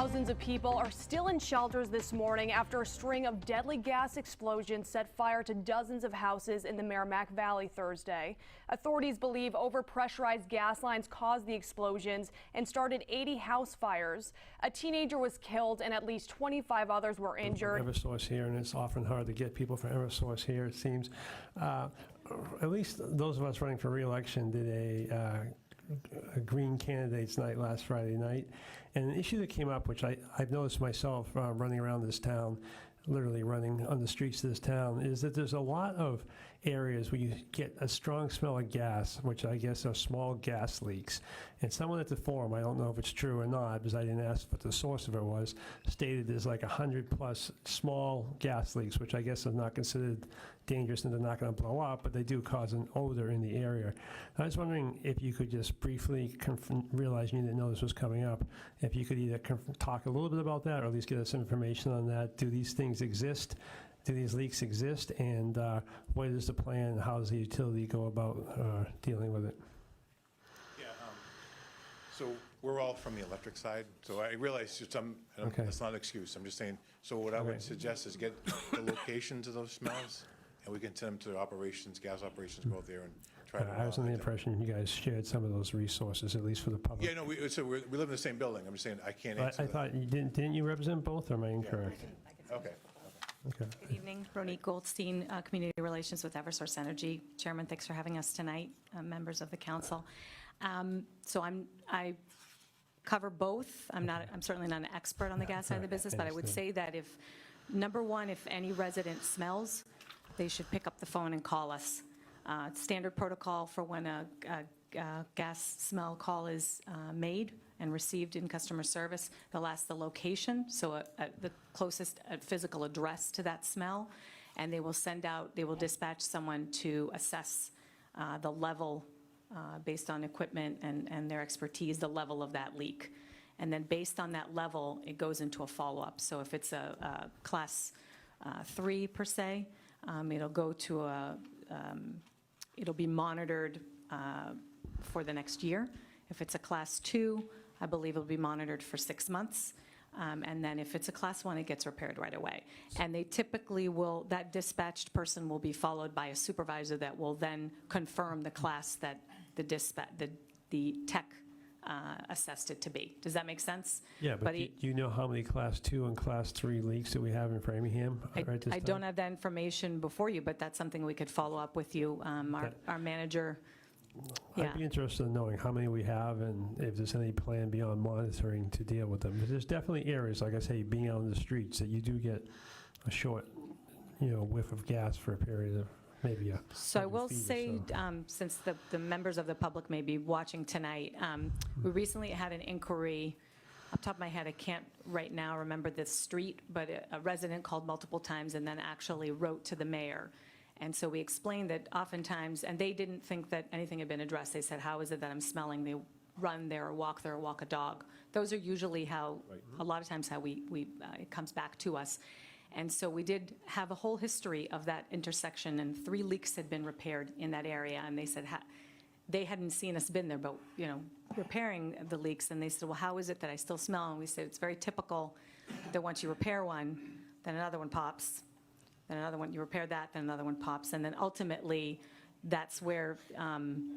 Thousands of people are still in shelters this morning after a string of deadly gas explosions set fire to dozens of houses in the Merrimack Valley Thursday. Authorities believe overpressurized gas lines caused the explosions and started 80 house fires. A teenager was killed and at least 25 others were injured. Eversource here, and it's often hard to get people from Eversource here, it seems. At least those of us running for re-election did a green candidates night last Friday night, and an issue that came up, which I've noticed myself running around this town, literally running on the streets of this town, is that there's a lot of areas where you get a strong smell of gas, which I guess are small gas leaks. And someone at the forum, I don't know if it's true or not, because I didn't ask what the source of it was, stated there's like 100+ small gas leaks, which I guess is not considered dangerous and they're not going to blow up, but they do cause an odor in the area. I was wondering if you could just briefly realize you didn't know this was coming up, if you could either talk a little bit about that or at least get us information on that. Do these things exist? Do these leaks exist? And what is the plan? How does the utility go about dealing with it? Yeah, so we're all from the electric side, so I realize Okay. that's not an excuse. I'm just saying, so what I would suggest is get the locations of those smells, and we can send them to operations, gas operations, go out there and try to. I was under the impression you guys shared some of those reasources, at least for the public. Yeah, no, we live in the same building. I'm just saying I can't answer I that. thought you didn't you represent both, or am I incorrect? Okay. Okay. Good evening, Ronique Goldstein, Community Relations with Eversource Energy. Chairman, thanks for having us tonight, members of the council. So I cover both. I'm certainly not an expert on the gas side of the business, but I would say that if, number one, if any resident smells, they should pick up the phone and call us. Standard protocol for when a gas smell call is made and received in customer service. They'll ask the location, so the closest physical address to that smell, and they will dispatch someone to assess the level based on equipment and their expertise, the level of that leak. And then based on that level, it goes into a follow-up. So if it's a class 3 per se, it'll go to it'll be monitored for the next year. If it's a class 2, I believe it'll be monitored for 6 months. And then if it's a class 1, it gets repaired right away. And they typically will, that dispatched person will be followed by a supervisor that will then confirm the class that the tech assessed it to be. Does that make sense? Yeah, but do you know how many class 2 and class 3 leaks that we have in Framingham? I don't have that information before you, but that's something we could follow up with you. Our manager. I'd be interested in knowing how many we have and if there's any plan beyond monitoring to deal with them. But there's definitely areas, like I say, being out on the streets, that you do get a short, whiff of gas for a period of maybe a. So I will say, since the members of the public may be watching tonight, we recently had an inquiry. Off the top of my head, I can't right now remember the street, but a resident called multiple times and then actually wrote to the mayor. And so we explained that oftentimes, and they didn't think that anything had been addressed. They said, how is it that I'm smelling? They run there or walk a dog. Those are usually how, a lot of times how it comes back to us. And so we did have a whole history of that intersection, and 3 leaks had been repaired in that area. And they said they hadn't seen us been there, but repairing the leaks. And they said, well, how is it that I still smell? And we said, it's very typical that once you repair one, then another one pops. Then another one, you repair that, then another one pops. And then ultimately, that's where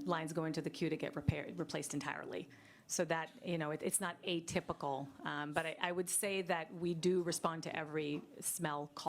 lines go into the queue to get replaced entirely. So that, it's not atypical. But I would say that we do respond to every smell call.